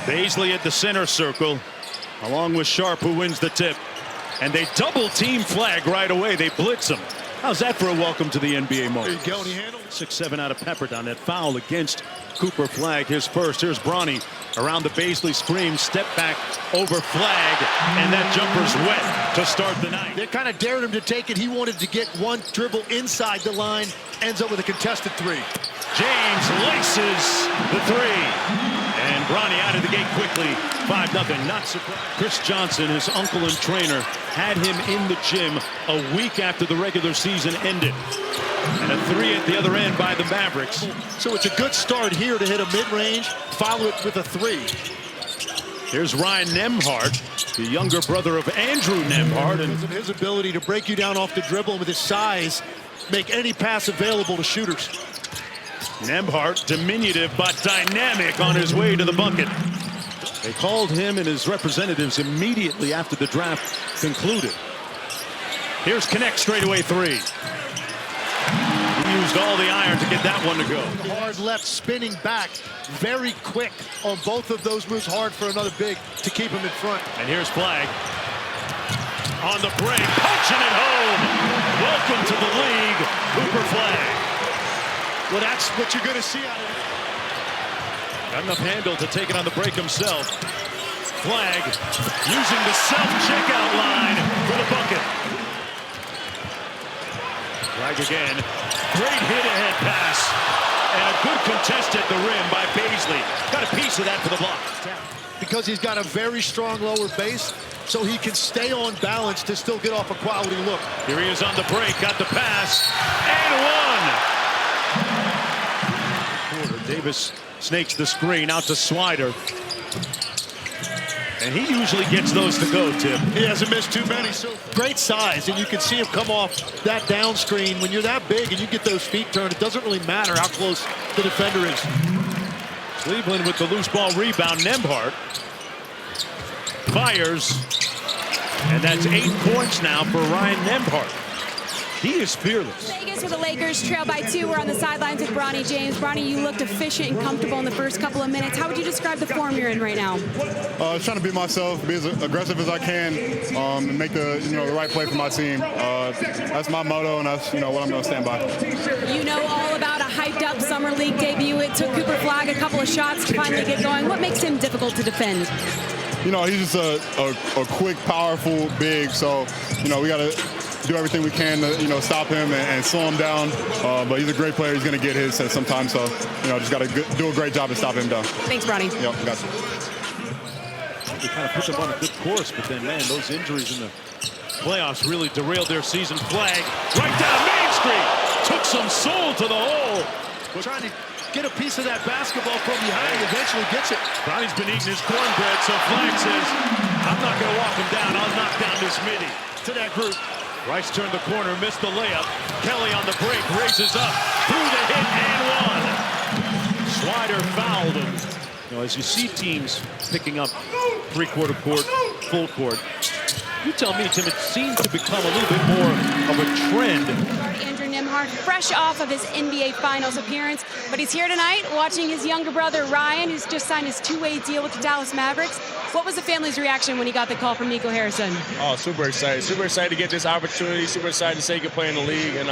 Baisley at the center circle, along with Sharp, who wins the tip. And they double team Flagg right away. They blitz him. How's that for a welcome to the NBA moment? There you go, and he handled 6-7 out of Pepperdine. That foul against Cooper Flagg, his first. Here's Bronny around the Baisley screen, step back over Flagg, and that jumper's wet to start the night. They kind of dared him to take it. He wanted to get one dribble inside the line, ends up with a contested three. James laces the three. And Bronny out of the gate quickly, 5-0. Not surprised. Chris Johnson, his uncle and trainer, had him in the gym a week after the regular season ended. And a three at the other end by the Mavericks. So it's a good start here to hit a mid-range, follow it with a three. Here's Ryan Nembhard, the younger brother of Andrew Nembhard. And his ability to break you down off the dribble and with his size, make any pass available to shooters. Nembhard, diminutive but dynamic on his way to the bucket. They called him and his representatives immediately after the draft concluded. Here's Connect straightaway three. He used all the iron to get that one to go. Hard left, spinning back, very quick on both of those moves. Hard for another big to keep him in front. And here's Flagg on the break, punching it home. Welcome to the league, Cooper Flagg. Well, that's what you're going to see out of it. Got enough handle to take it on the break himself. Flagg using the self-checkout line for the bucket. Flagg again. Great hit-ahead pass. And a good contest at the rim by Baisley. Got a piece of that for the block. Because he's got a very strong lower base, so he can stay on balance to still get off a quality look. Here he is on the break. Got the pass. And one. Davis snakes the screen out to Swider. And he usually gets those to go, Tim. He hasn't missed too many. So great size, and you can see him come off that down screen. When you're that big and you get those feet turned, it doesn't really matter how close the defender is. Cleveland with the loose ball rebound. Nembhard fires. And that's 8 points now for Ryan Nembhard. He is fearless. Vegas with the Lakers trail by 2. We're on the sidelines with Bronny James. Bronny, you looked efficient and comfortable in the first couple of minutes. How would you describe the form you're in right now? Trying to be myself, be as aggressive as I can, and make the the right play for my team. That's my motto, and that's what I'm going to stand by. You know all about a hyped-up summer league debut. It took Cooper Flagg a couple of shots to finally get going. What makes him difficult to defend? He's just a quick, powerful big. So we got to do everything we can to stop him and slow him down. But he's a great player. He's going to get his sometimes. So just got to do a great job to stop him down. Thanks, Bronny. Yep, got you. They kind of put them on a good course, but then man, those injuries in the playoffs really derailed their season. Flagg right down Main Street, took some soul to the hole. We're trying to get a piece of that basketball from behind. Eventually gets it. Bronny's been eating his cornbread, so Flagg says, I'm not going to walk him down. I'll knock down this midi. To that group. Rice turned the corner, missed the layup. Kelly on the break, raises up, through the hit, and one. Swider fouled him. As you see teams picking up three-quarter court, full court, you tell me, Tim, it seems to become a little bit more of a trend. Andrew Nembhard, fresh off of his NBA Finals appearance, but he's here tonight watching his younger brother, Ryan, who's just signed his 2-way deal with the Dallas Mavericks. What was the family's reaction when he got the call from Nico Harrison? Oh, super excited. Super excited to get this opportunity. Super excited to say he could play in the league. And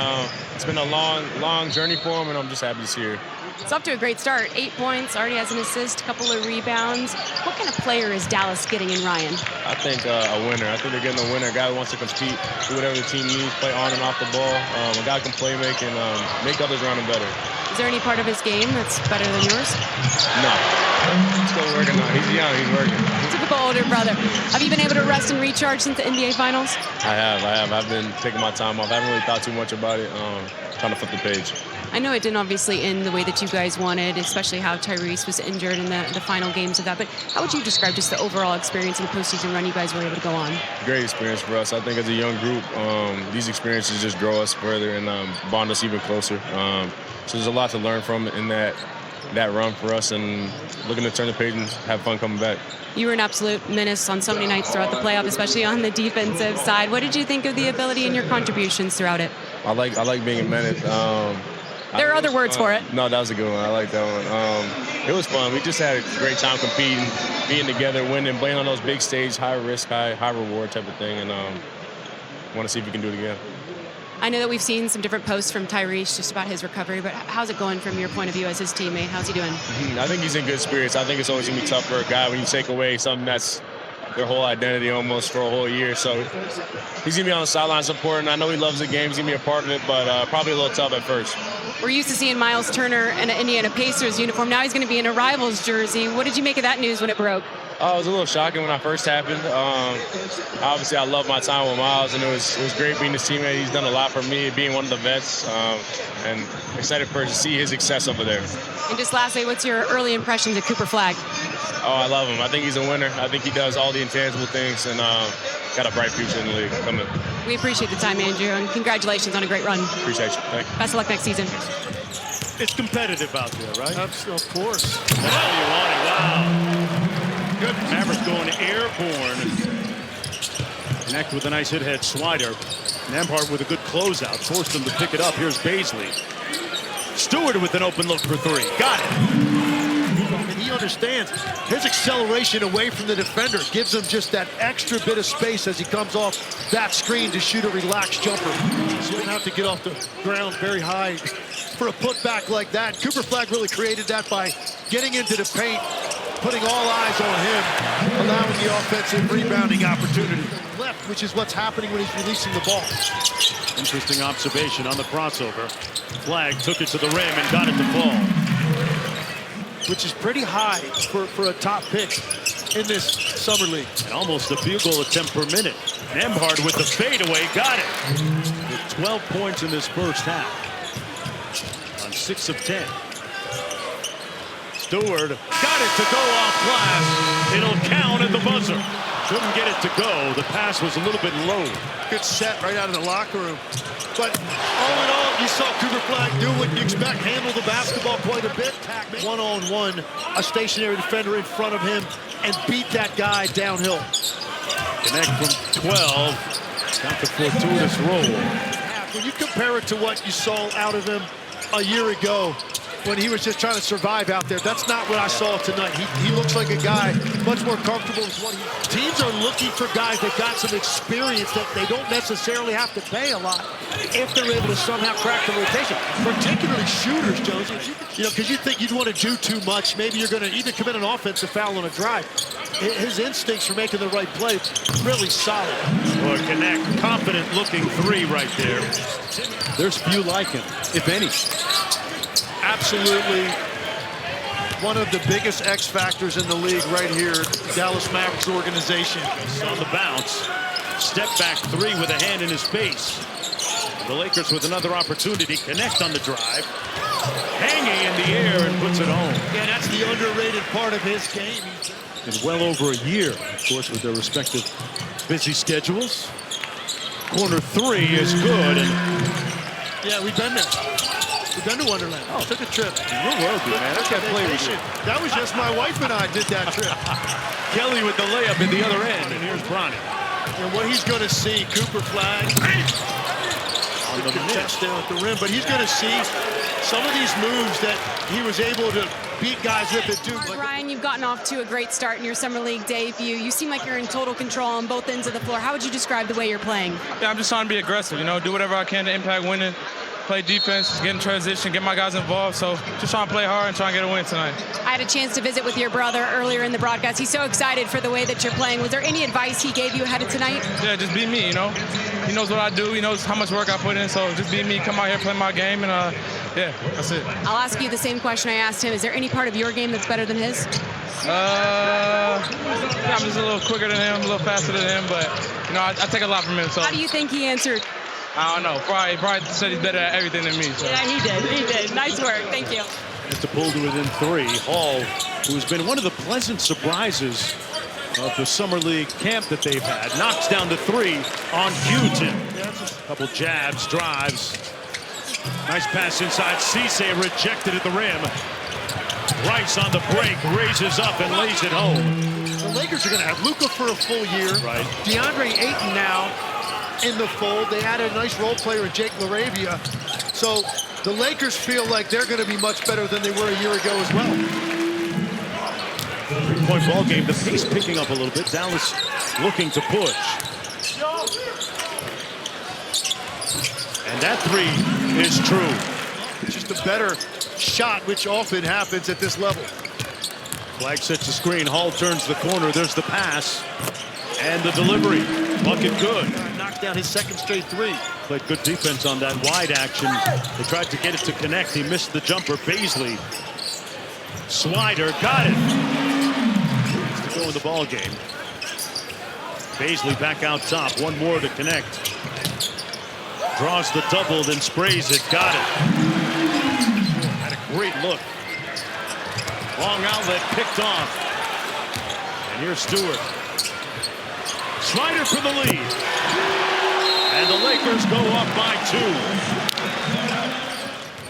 it's been a long journey for him, and I'm just happy he's here. It's off to a great start. 8 points, already has an assist, a couple of rebounds. What kind of player is Dallas getting in Ryan? I think a winner. I think they're getting a winner, a guy who wants to compete, do whatever the team needs, play on and off the ball. A guy who can play make and make others around him better. Is there any part of his game that's better than yours? No. Still working on it. He's young, he's working. Typical older brother. Have you been able to rest and recharge since the NBA Finals? I have. I've been taking my time off. I haven't really thought too much about it. Trying to flip the page. I know it didn't obviously end the way that you guys wanted, especially how Tyrese was injured in the final games of that. But how would you describe just the overall experience in the postseason run you guys were able to go on? Great experience for us. I think as a young group, these experiences just grow us further and bond us even closer. So there's a lot to learn from in that run for us, and looking to turn the page and have fun coming back. You were an absolute menace on so many nights throughout the playoff, especially on the defensive side. What did you think of the ability and your contributions throughout it? I like being a menace. There are other words for it. No, that was a good one. I like that one. It was fun. We just had a great time competing, being together, winning, playing on those big stage, high risk, high reward type of thing, and want to see if we can do it again. I know that we've seen some different posts from Tyrese just about his recovery, but how's it going from your point of view as his teammate? How's he doing? I think he's in good spirits. I think it's always going to be tough for a guy when you take away something that's their whole identity almost for a whole year. So he's going to be on the sideline supporting. I know he loves the game. He's going to be a part of it, but probably a little tough at first. We're used to seeing Miles Turner in an Indiana Pacers uniform. Now he's going to be in a Rivals jersey. What did you make of that news when it broke? It was a little shocking when it first happened. Obviously, I love my time with Miles, and it was great being his teammate. He's done a lot for me, being one of the vets, and excited to see his success over there. And just lastly, what's your early impressions of Cooper Flagg? Oh, I love him. I think he's a winner. I think he does all the intangible things, and got a bright future in the league coming. We appreciate the time, Andrew, and congratulations on a great run. Appreciate you. Thank you. Best of luck next season. It's competitive out there, right? Of course. Wow. Good. Mavericks going airborne. Connect with a nice hit-head slider. Nembhard with a good closeout. Forced him to pick it up. Here's Baisley. Stewart with an open look for three. Got it. And he understands his acceleration away from the defender gives him just that extra bit of space as he comes off that screen to shoot a relaxed jumper. So you don't have to get off the ground very high for a putback like that. Cooper Flagg really created that by getting into the paint, putting all eyes on him, allowing the offensive rebounding opportunity. Left, which is what's happening when he's releasing the ball. Interesting observation on the crossover. Flagg took it to the rim and got it to fall. Which is pretty high for a top pick in this summer league. And almost a field goal attempt per minute. Nembhard with the fadeaway, got it. With 12 points in this first half. On 6 of 10. Stewart got it to go off glass. It'll count at the buzzer. Couldn't get it to go. The pass was a little bit low. Good set right out of the locker room. But all in all, you saw Cooper Flagg do what you expect, handle the basketball quite a bit. One-on-one, a stationary defender in front of him, and beat that guy downhill. Connect from 12. Got the fortuitous roll. When you compare it to what you saw out of him a year ago, when he was just trying to survive out there, that's not what I saw tonight. He looks like a guy much more comfortable with what he... Teams are looking for guys that got some experience that they don't necessarily have to pay a lot if they're able to somehow crack the rotation, particularly shooters, Jones. You know, because you think you'd want to do too much. Maybe you're going to even commit an offensive foul on a drive. His instincts for making the right play, really solid. Or Connect, confident looking three right there. There's few like him, if any. Absolutely one of the biggest X factors in the league right here, Dallas Mavericks organization. On the bounce, step back three with a hand in his face. The Lakers with another opportunity. Connect on the drive. Hanging in the air and puts it home. Yeah, that's the underrated part of his game. In well over a year, of course, with their respective busy schedules. Corner three is good. And yeah, we've been there. We've been to Wonderland. Oh, took a trip. You're wealthy, man. That's got play with you. That was just my wife and I did that trip. Kelly with the layup in the other end. And here's Bronny. And what he's going to see, Cooper Flagg on the touchdown at the rim, but he's going to see some of these moves that he was able to beat guys with at Duke. Ryan, you've gotten off to a great start in your summer league debut. You seem like you're in total control on both ends of the floor. How would you describe the way you're playing? Yeah, I'm just trying to be aggressive, you know, do whatever I can to impact winning. Play defense, get in transition, get my guys involved. So just trying to play hard and try and get a win tonight. I had a chance to visit with your brother earlier in the broadcast. He's so excited for the way that you're playing. Was there any advice he gave you ahead of tonight? Yeah, just be me, you know. He knows what I do. He knows how much work I put in. So just be me, come out here, play my game, and yeah, that's it. I'll ask you the same question I asked him. Is there any part of your game that's better than his? Yeah, I'm just a little quicker than him, a little faster than him, but, you know, I take a lot from him. So. How do you think he answered? I don't know. Probably said he's better at everything than me. So. Yeah, he did. Nice work. Thank you. Just to pull to within three. Hall, who's been one of the pleasant surprises of the summer league camp that they've had, knocks down to three on Q-tip. Couple jabs, drives. Nice pass inside. Cisse rejected at the rim. Rice on the break, raises up and lays it home. The Lakers are going to have Luka for a full year. Right. DeAndre Ayton now in the fold. They added a nice role player in Jake LaRavia. So The Lakers feel like they're going to be much better than they were a year ago as well. 3-point ball game. The pace picking up a little bit. Dallas looking to push. And that three is true. Just a better shot, which often happens at this level. Flagg sets the screen. Hall turns the corner. There's the pass. And the delivery. Bucket good. Knocked down his second straight three. Played good defense on that wide action. They tried to get it to connect. He missed the jumper. Baisley. Swider got it. To go in the ball game. Baisley back out top. One more to connect. Draws the double, then sprays it. Got it. Had a great look. Long outlet picked off. And here's Stewart. Slider for the lead. And the Lakers go up by 2.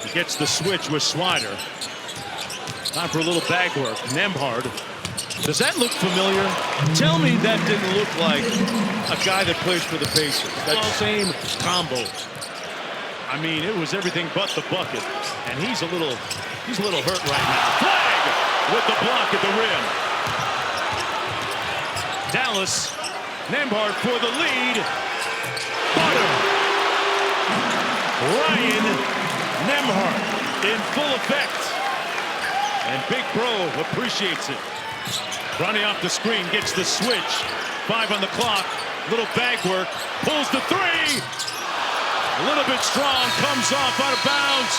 He gets the switch with Swider. Time for a little bag work. Nembhard. Does that look familiar? Tell me that didn't look like a guy that plays for the Pacers. That same combo. I mean, it was everything but the bucket. And he's a little hurt right now. Flagg with the block at the rim. Dallas. Nembhard for the lead. Butter. Ryan Nembhard in full effect. And Big Bro appreciates it. Running off the screen, gets the switch. 5 on the clock. Little bag work. Pulls the three. A little bit strong. Comes off out of bounds.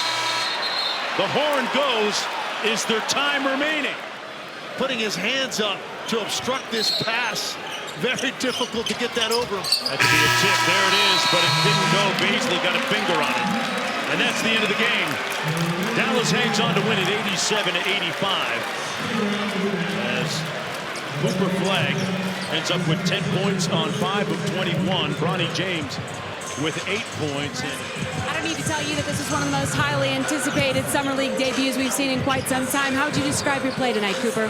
The horn goes. Is there time remaining? Putting his hands up to obstruct this pass. Very difficult to get that over him. Had to be a tip. There it is, but it didn't go. Baisley got a finger on it. And that's the end of the game. Dallas hangs on to win it 87-85. As Cooper Flagg ends up with 10 points on 5 of 21. Bronny James with 8 points. I don't need to tell you that this is one of the most highly anticipated Summer League debuts we've seen in quite some time. How would you describe your play tonight, Cooper?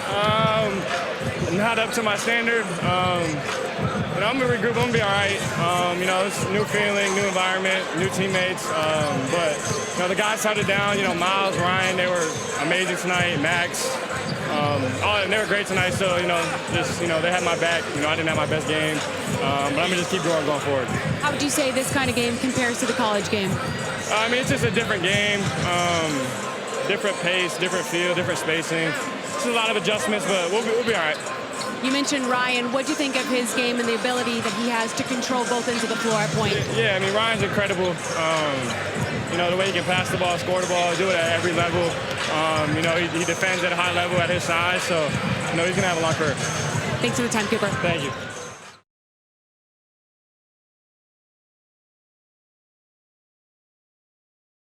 Not up to my standard. I'm going to regroup. I'm going to be all right. It's a new feeling, new environment, new teammates. But the guys held it down. Miles, Ryan, they were amazing tonight. Max. They were great tonight. So, they had my back. I didn't have my best game. But I'm going to just keep going forward. How would you say this kind of game compares to the college game? It's just a different game. Different pace, different feel, different spacing. It's a lot of adjustments, but we'll be all right. You mentioned Ryan. What do you think of his game and the ability that he has to control both ends of the floor at point? Yeah, Ryan's incredible. The way he can pass the ball, score the ball, do it at every level. He defends at a high level at his size, so he's going to have a long career. Thanks for the time, Cooper. Thank you.